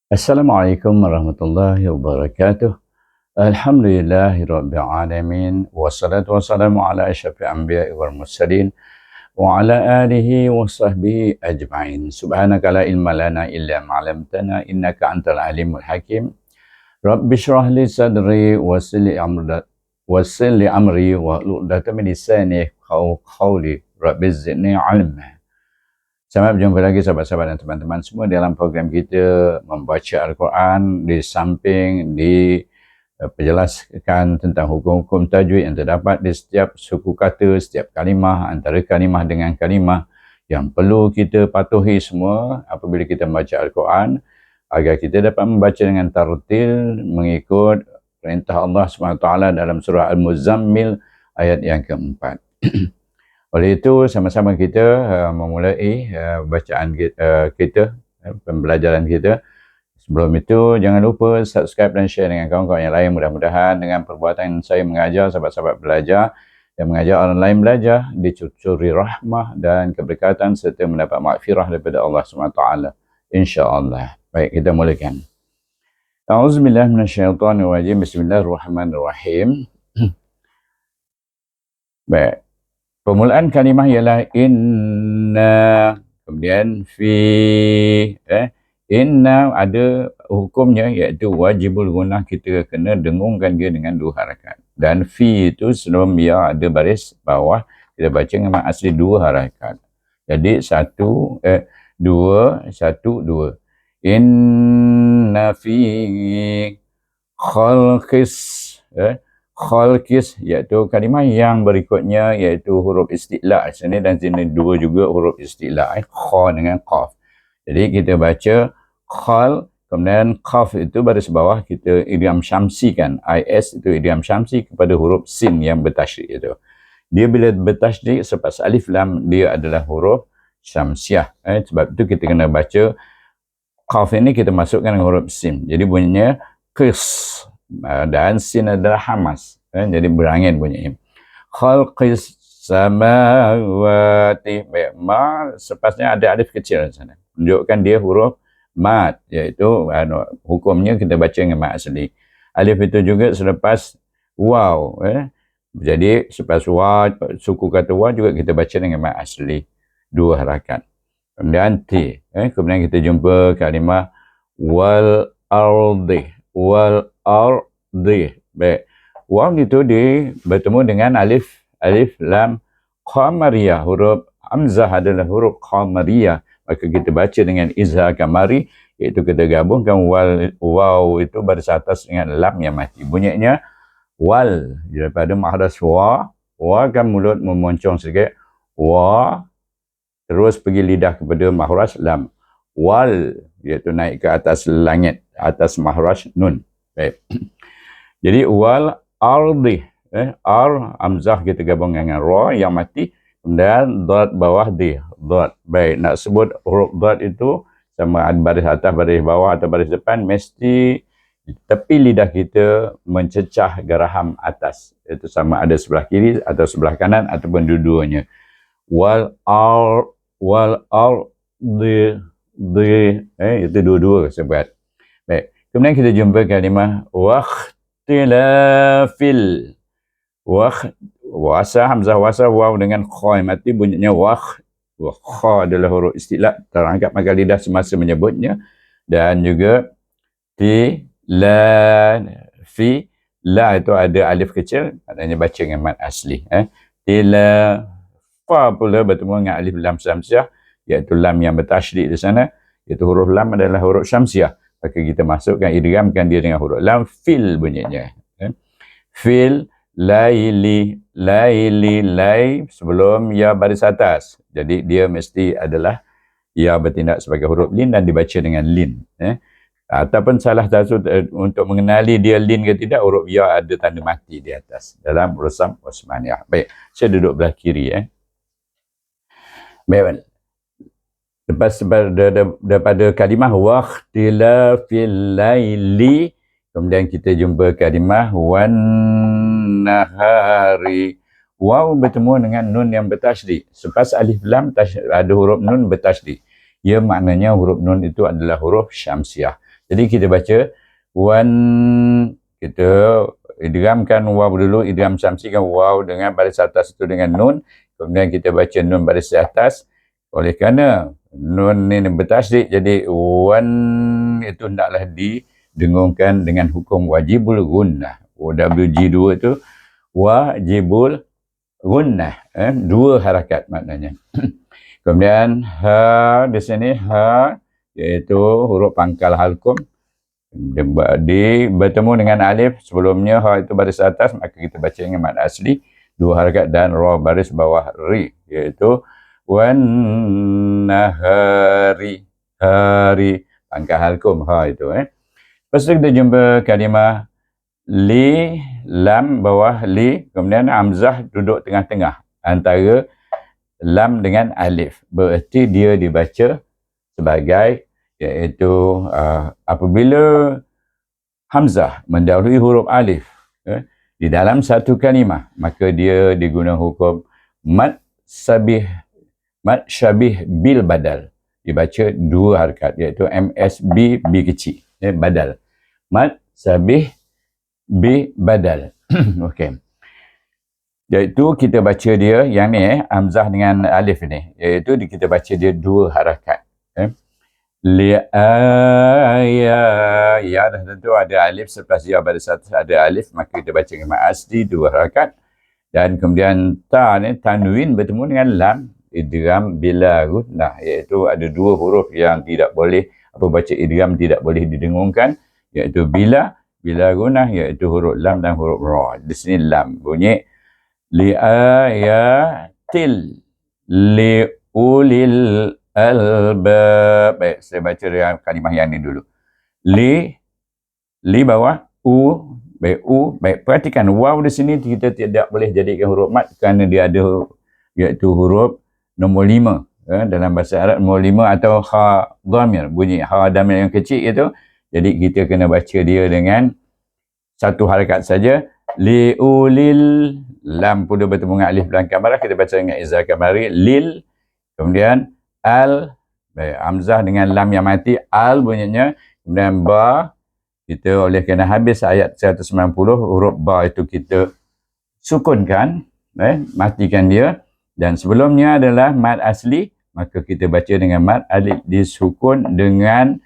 Assalamualaikum warahmatullahi wabarakatuh. Alhamdulillahirabbil alamin wassalatu wassalamu ala asyrafil anbiya'i wal mursalin wa ala alihi wa sahbihi ajma'in. Subhanaka la ilma lana illa ma 'allamtana innaka antal alimul hakim. Rabbi shrah li sadri wa yassir li amri wa hlul 'uqdatam min lisani yafqahu qawli. Rabbi zidni 'ilma. Selamat berjumpa lagi sahabat-sahabat dan teman-teman semua dalam program kita membaca Al-Quran, di samping diperjelaskan tentang hukum-hukum tajwid yang terdapat di setiap suku kata, setiap kalimah, antara kalimah dengan kalimah yang perlu kita patuhi semua apabila kita membaca Al-Quran, agar kita dapat membaca dengan tartil mengikut perintah Allah SWT dalam surah Al-Muzammil ayat yang keempat. Oleh itu, sama-sama kita memulai bacaan kita, pembelajaran kita. Sebelum itu, jangan lupa subscribe dan share dengan kawan-kawan yang lain. Mudah-mudahan dengan perbuatan saya mengajar sahabat-sahabat belajar dan mengajar orang lain belajar, dicuri rahmah dan keberkatan serta mendapat maghfirah daripada Allah SWT. InsyaAllah. Baik, kita mulakan. A'udzubillah minasyaitanirrajim. Bismillahirrahmanirrahim. Baik. Permulaan kalimah ialah inna, kemudian fi, inna ada hukumnya iaitu wajibul gunnah, kita kena dengungkan dia dengan dua harakat. Dan fi itu sebelum ya ada baris bawah, kita baca dengan asli dua harakat. Jadi dua. Inna fi khalqis, khalqis iaitu kalimah yang berikutnya iaitu huruf isti'la sini, dan sini dua juga huruf isti'la, kha dengan qaf. Jadi kita baca khal, kemudian qaf itu baris bawah kita idgham syamsikan, is itu idgham syamsi kepada huruf sin yang bertasydid itu. Dia bila bertasydid selepas alif lam dia adalah huruf syamsiah. Sebab itu kita kena baca qaf ini kita masukkan dengan huruf sin. Jadi bunyinya qis. Dan sin adalah hamas, jadi berangin bunyinya. Khalqis samawati, ma sepasnya ada alif kecil di sana, menunjukkan dia huruf mat, iaitu hukumnya kita baca dengan mat asli. Alif itu juga selepas waw, jadi selepas waw, suku kata waw juga kita baca dengan mat asli, dua harakat. Kemudian ti, kemudian kita jumpa kalimah wal ardi, wal ardi. Baik. Waw itu bertemu dengan alif lam qamariyah. Huruf hamzah adalah huruf qamariyah. Maka kita baca dengan izhar kamari, iaitu kita gabungkan waw itu baris atas dengan lam yang mati. Bunyinya wal. Daripada mahras wa kan mulut memoncong sikit. Wa terus pergi lidah kepada mahras lam. Wal iaitu naik ke atas langit, atas mahras nun. Baik. Jadi wal ardi, hamzah kita gabung dengan ra yang mati, kemudian dot bawah di, dot. Baik, nak sebut huruf dot itu sama ada baris atas, baris bawah atau baris depan, mesti tepi lidah kita mencecah geraham atas. Itu sama ada sebelah kiri atau sebelah kanan ataupun dua-duanya. Wal ardi, itu dua-dua sebab. Baik. Kemudian kita jumpa kalimah wakhtilafil. Wasa, hamzah wasa, waw dengan kha mati, bunyinya wakh. Kha adalah huruf isti'la, terangkat maka lidah semasa menyebutnya. Dan juga fi, la itu ada alif kecil, maknanya baca dengan mat asli. Fa pula bertemu dengan alif lam syamsiah, iaitu lam yang bertasydid di sana, iaitu huruf lam adalah huruf syamsiah. Maka kita masukkan, idghamkan dia dengan huruf lam, fil bunyinya. Fil laili, lay sebelum ya baris atas. Jadi dia mesti adalah ya bertindak sebagai huruf lin dan dibaca dengan lin. Ataupun salah satu untuk mengenali dia lin ke tidak, huruf ya ada tanda mati di atas dalam Rusam Osmaniyah. Baik, saya duduk belah kiri. Baik. Lepas daripada kalimah wakhtilafil laili, kemudian kita jumpa kalimah wan nahari. Waw bertemu dengan nun yang bertasydid. Selepas alif lam ada huruf nun bertasydid. Ya, maknanya huruf nun itu adalah huruf syamsiah. Jadi kita baca wan, kita idghamkan waw dulu, idgham syamsikan waw dengan baris atas itu dengan nun, kemudian kita baca nun baris atas. Oleh kerana nun ini bertasydid, jadi wan itu hendaklah didengungkan dengan hukum wajibul gunnah. WG2 itu wajibul gunnah, dua harakat maknanya. Kemudian ha di sini, ha iaitu huruf pangkal halkum, bertemu dengan alif. Sebelumnya ha itu baris atas, maka kita baca dengan mad asli dua harakat, dan ra baris bawah ri, iaitu wan nahari, hari pangkal halkum ha itu. Lepas tu kita jumpa kalimah li, lam bawah li, kemudian hamzah duduk tengah-tengah antara lam dengan alif. Bererti dia dibaca sebagai, iaitu apabila hamzah mendahului huruf alif di dalam satu kalimah, maka dia digunakan hukum mad syabih bil badal, dibaca dua harakat, iaitu MSB, B kecil, badal, mad syabih bi badal. Okey. Iaitu kita baca dia yang ni hamzah dengan alif ni, iaitu kita baca dia dua harakat. Li ya, ya dah tentu ada alif selepas ya baris atas ada alif, maka kita baca dengan mad asli dua harakat. Dan kemudian ta ni tanwin bertemu dengan lam, idgham bila gunnah, iaitu ada dua huruf yang tidak boleh, apa baca idgham tidak boleh didengungkan, iaitu bila gunnah, iaitu huruf lam dan huruf ra. Di sini lam bunyi li ayatil li ulil albab. Baik, saya baca dengan kalimah yang ni dulu. Li bawah u, baik u, baik perhatikan waw di sini kita tidak boleh jadikan huruf mad kerana dia ada, iaitu huruf nombor 5 dalam bahasa Arab, nombor 5 atau ha dhamir, bunyi ha dhamir yang kecil itu. Jadi kita kena baca dia dengan satu harakat saja. Li ulil, lam pula bertemu dengan alif lam kamarah, kita baca dengan izhar kamari, lil, kemudian al, baik, hamzah dengan lam yang mati, al bunyinya, kemudian ba, kita oleh kerana habis ayat 190, huruf ba itu kita sukunkan, matikan dia, dan sebelumnya adalah mad asli, maka kita baca dengan mad alif disukun dengan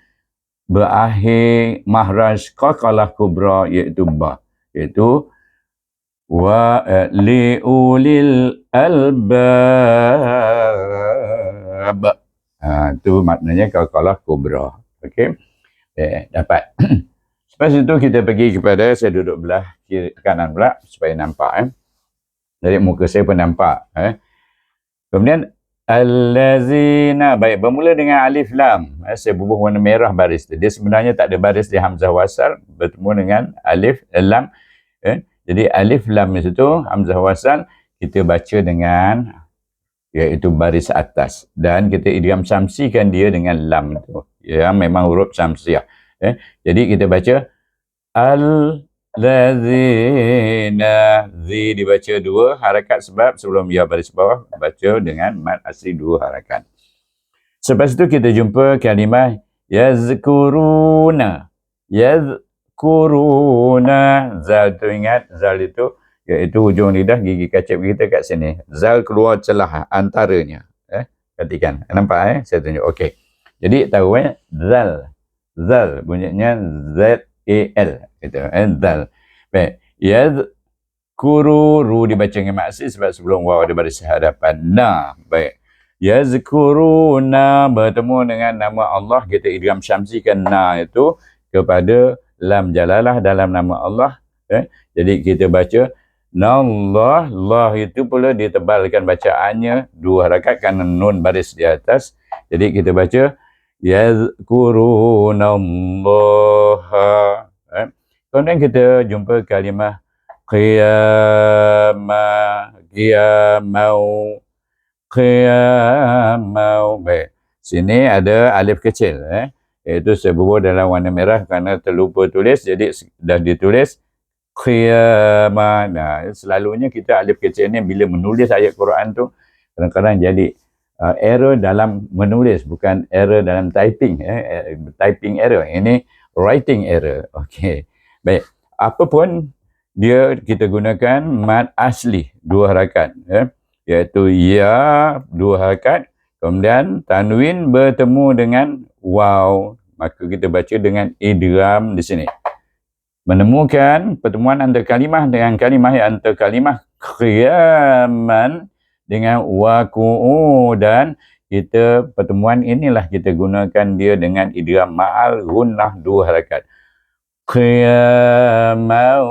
berakhir mahraj qalqalah kubra, iaitu ba, iaitu wa li ulil albab. Itu maknanya qalqalah kubra. Okey, dapat. Lepas itu kita pergi kepada, saya duduk belah kiri kanan pula supaya nampak. Jadi muka saya pun nampak. Kemudian allazina, baik, bermula dengan alif lam. Saya bubuh warna merah baris tu. Dia sebenarnya tak ada baris di hamzah wasal, bertemu dengan alif lam. Jadi alif lam di situ hamzah wasal kita baca dengan, iaitu baris atas, dan kita idgham syamsikan dia dengan lam tu, yang memang huruf syamsiah. Jadi kita baca al-lazina, zi dibaca dua harakat sebab sebelum ya baris bawah baca dengan mad asli dua harakat. Selepas itu kita jumpa kalimah yazkuruna. Zal tu ingat, zal itu iaitu hujung lidah gigi kacip kita kat sini. Zal keluar celah antaranya. Perhatikan. Nampak saya tunjuk. Okey. Jadi tahu zal. Zal bunyinya Z-A-L. Zal. Baik. Yazkuru, ru dibaca dengan maksud sebab sebelum waw ada baris hadapan. Na. Baik. Yazkuruna bertemu dengan nama Allah, kita idgham syamsikan na itu kepada lam jalalah dalam nama Allah. Jadi kita baca nallah, Allah itu pula ditebalkan bacaannya dua harakat kerana nun baris di atas. Jadi kita baca yazkurunallaha. Kemudian kita jumpa kalimah qiyamau. Baik, sini ada alif kecil, iaitu saya bubuh dalam warna merah kerana terlupa tulis, jadi dah ditulis qiyamah. Nah, selalunya kita alif kecil ni bila menulis ayat Quran tu kadang-kadang jadi error dalam menulis, bukan error dalam typing, typing error. Ini writing error. Okey. Baik. Apapun dia kita gunakan mad asli 2 harakat, iaitu ya 2 harakat, kemudian tanwin bertemu dengan waw, maka kita baca dengan idgham di sini. Menemukan pertemuan antara kalimah dengan kalimah, antara kalimah qiyaman dengan waqu'udan, kita pertemuan inilah kita gunakan dia dengan idgham ma'al gunnah 2 harakat. Qiyaman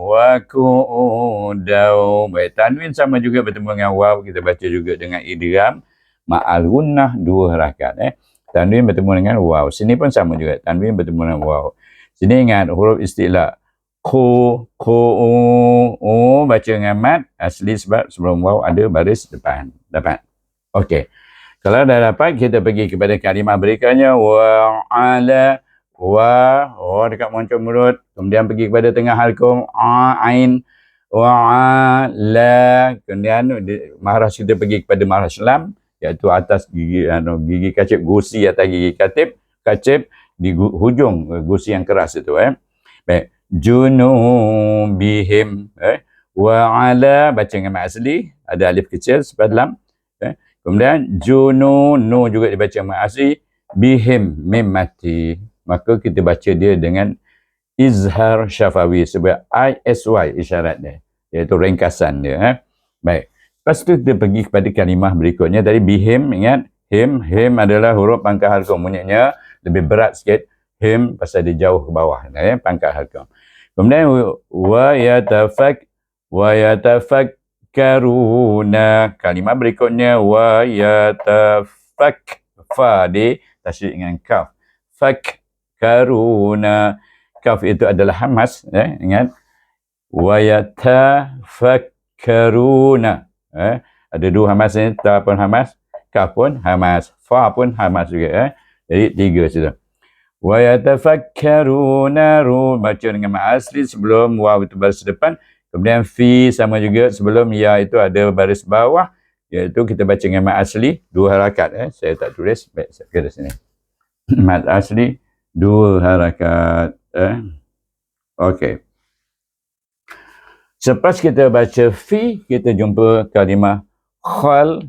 waqu'udan. Baik, tanwin sama juga bertemu dengan waw, kita baca juga dengan idgham ma'al gunnah 2 harakat. Tanwin bertemu dengan waw. Sini pun sama juga, tanwin bertemu dengan waw. Sini ingat huruf istilah. Ku, baca dengan mad asli sebab sebelum waw ada baris depan. Dapat? Okey. Kalau dah dapat, kita pergi kepada kalimah berikutnya. Wa'ala, dekat moncong mulut. Kemudian pergi kepada tengah halkum. Ain, wa'ala. Kemudian mahras kita pergi kepada mahras lam, iaitu atas gigi kacip, gusi atas gigi kacip di hujung gusi yang keras itu. Baik. Junubihim. Wa'ala, baca dengan mad asli. Ada alif kecil sebab lam. Kemudian nu juga dibaca dengan asli. Bihim, mim mati. Maka kita baca dia dengan izhar syafawi sebab ISY isyarat dia, iaitu ringkasan dia. Baik. Lepas tu kita pergi kepada kalimah berikutnya. Tadi bihim, ingat him adalah huruf pangkal halqum, bunyinya lebih berat sikit. Him pasal dia jauh ke bawah, pangkal halqum. Kemudian wa yatafakkaruna. Kalimah berikutnya wa fa di tasydid dengan kaf. Fakkaruna. Kaf itu adalah hamas, ingat. Wa yatafakkaruna. Ada 2 hamas ni, ta pun hamas, kaf pun hamas, fa pun hamas juga. Jadi 3 sudah. Wa yatafakkaruna, baca dengan mad asli sebelum waw itu baris depan. Kemudian fi sama juga sebelum ya itu ada baris bawah, iaitu kita baca dengan mad asli 2 harakat. Saya tak tulis, baik saya kira sini. Mad asli 2 harakat. Okey. Selepas kita baca fi, kita jumpa kalimah khal.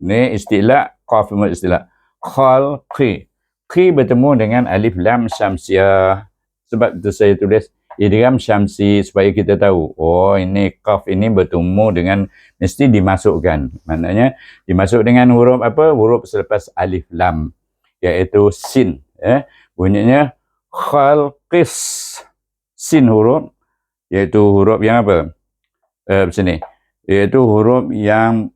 Ni istilah, qaf istilah. Khalqi. Qi bertemu dengan alif lam syamsiah. Sebab itu saya tulis idgham syamsi supaya kita tahu, oh ini qaf ini bertemu dengan, mesti dimasukkan. Maknanya dimasuk dengan huruf apa? Huruf selepas alif lam, iaitu sin. Bunyinya khalqis. Sin huruf, iaitu huruf yang apa? Sini. Iaitu huruf yang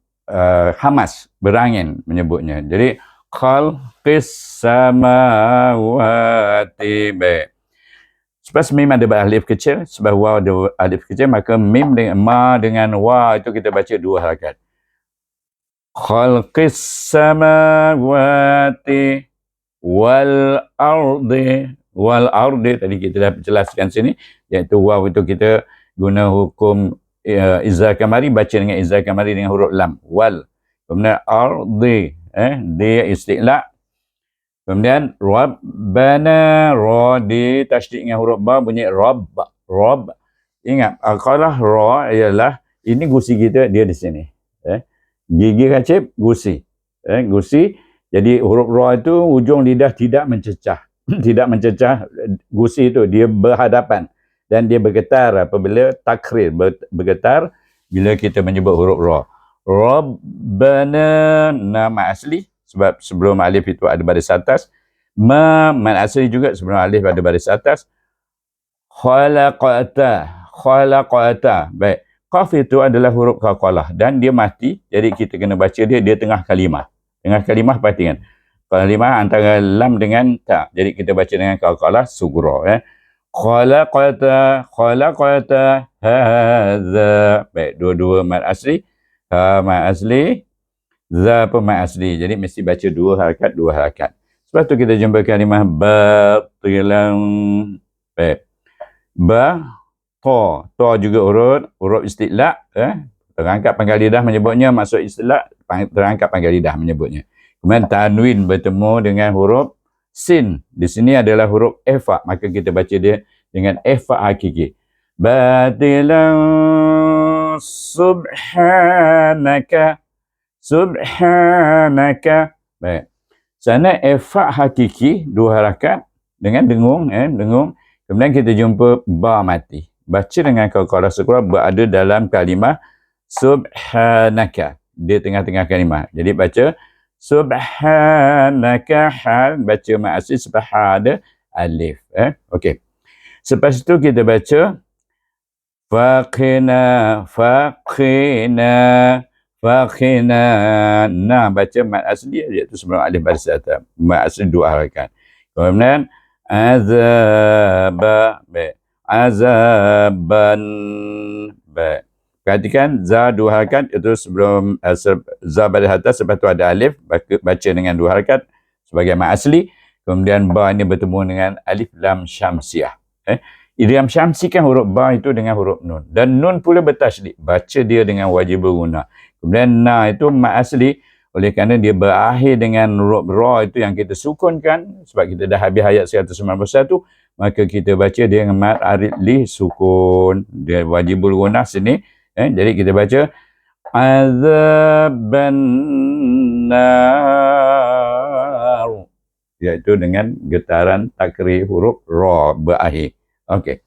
hamas, berangin menyebutnya. Jadi khalqis samawati. Baik. Sebab mim ada alif kecil, sebab waw ada alif kecil, maka mim dengan ma dengan wa itu kita baca 2 harakat. Khalqis samawati wal ardi. Wal ardi tadi kita dah jelaskan sini, iaitu waw itu kita guna hukum izhar kamari, baca dengan izhar kamari dengan huruf lam. Wal. Kemudian ardi, dia istilah. Kemudian rabbana, ra di tasydid dengan huruf ba, bunyi rabb. Ingat, kalau ra ialah ini gusi kita, dia di sini. Gigi kacip gusi. Gusi. Jadi huruf ra itu ujung lidah tidak mencecah. Tidak mencecah gusi itu, dia berhadapan dan dia bergetar apabila takrir, bergetar bila kita menyebut huruf ra. Rabbana, nama asli sebab sebelum alif itu ada baris atas. Mad asli juga sebelum alif ada baris atas. Khalaqata. Baik. Qaf itu adalah huruf qalqalah dan dia mati. Jadi kita kena baca dia tengah kalimah. Tengah kalimah perhatikan. Kalimah antara lam dengan ta. Jadi kita baca dengan qalqalah sughra. Khalaqata hadza. Baik, dua-dua mad asli. Mad asli. Za pun mad asli. Jadi mesti baca 2 harakat. Sebab tu kita jumpa kalimah batilan. Baik. Ta juga huruf istilah. Terangkat pangkal lidah menyebutnya, masuk istilah terangkat pangkal lidah menyebutnya. Kemudian tanwin bertemu dengan huruf Sin di sini adalah huruf ifa, maka kita baca dia dengan ifa hakiki. Batilan subhanaka, subhanaka. Baik. Sana ifa hakiki 2 harakat dengan dengung, dengung. Kemudian kita jumpa ba mati. Baca dengan qalqalah sukra berada dalam kalimah subhanaka. Di tengah-tengah kalimah. Jadi baca subhanaka hal, baca mat asli subhana alif. Okey. Selepas itu kita baca faqina, faqina, faqina. Nah, baca mat asli iaitu sebelum alif baris atas. Mat asli 2 harakat. Kemudian azaba, baik. Azaban, baik. Perhatikan za 2 harakat itu sebelum za baris atas, lepas tu ada alif, baca dengan 2 harakat sebagai mat asli. Kemudian ba ini bertemu dengan alif lam syamsiah. Idgham syamsi kan huruf ba itu dengan huruf nun, dan nun pula bertasydid, baca dia dengan wajib berguna. Kemudian na itu mat asli, oleh kerana dia berakhir dengan huruf ra itu yang kita sukunkan, sebab kita dah habis ayat 191, maka kita baca dia dengan mat arid li sukun, dia wajib berguna sini. Jadi kita baca azaban nar, iaitu dengan getaran takrir huruf ra berakhir. Okey.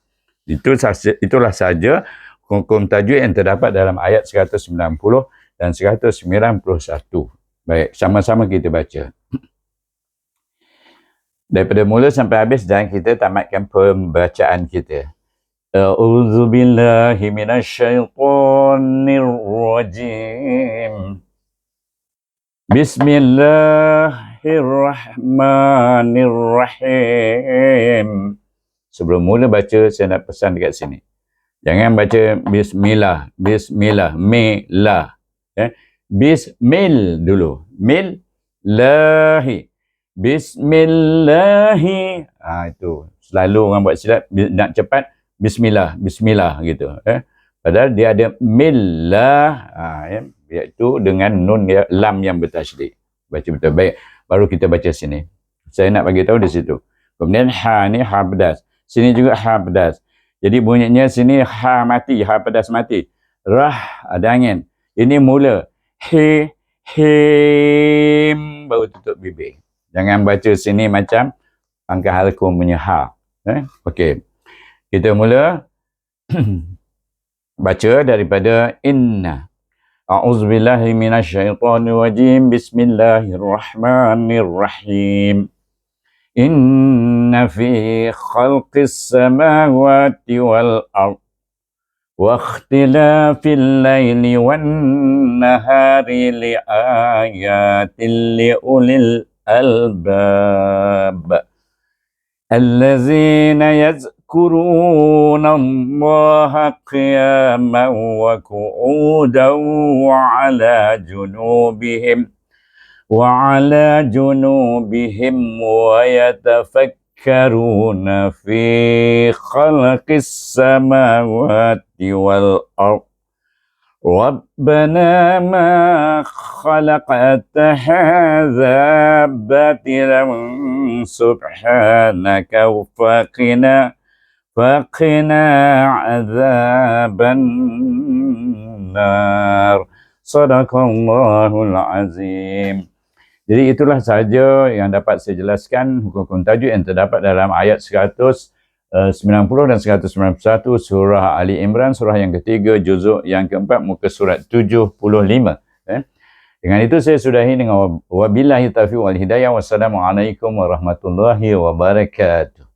Itulah saja hukum tajwid yang terdapat dalam ayat 190 dan 191. Baik, sama-sama kita baca. Daripada mula sampai habis dan kita tamatkan pembacaan kita. A'udzu billahi minasyaitonir rajim. Bismillahirrahmanirrahim. Sebelum mula baca, saya nak pesan dekat sini. Jangan baca bismillah, bismillah, milah. Bismil dulu. Mil, lahi. Bismillahi. Itu. Selalu orang buat silap, nak cepat, bismillah, bismillah gitu. Padahal dia ada millah, iaitu dengan nun lam yang bertasydid. Baca betul. Baik, baru kita baca sini. Saya nak bagi tahu di situ. Kemudian ha ni ha pedas. Sini juga ha pedas. Jadi bunyinya sini ha mati, ha pedas mati. Rah ada angin. Ini mula. He, him, baru tutup bibir. Jangan baca sini macam pangkal halkum punya ha. Okey. Kita mula baca daripada inna. A'udzubillahi minasyaitonirrajim. Bismillahirrahmanirrahim. Inna fi khalqis samawati wal ard wa ikhtilafil laili wan nahari li ayatin li ulil albab allazina yazkuruna Allaha qiyaman wa qu'udan wa ala junubihim وعلى جنوبهم ويتفكرون في خلق السماوات والأرض ربنا ما خلقت هذا باطلا سبحانك فقنا عذاب النار صدق الله العظيم. Jadi itulah sahaja yang dapat saya jelaskan hukum tajwid yang terdapat dalam ayat 190 dan 191 surah Ali Imran, surah yang ketiga, juzuk yang keempat, muka surat 75. Dengan itu saya sudahi dengan wabillahi taufiq wal hidayah. Wassalamualaikum warahmatullahi wabarakatuh.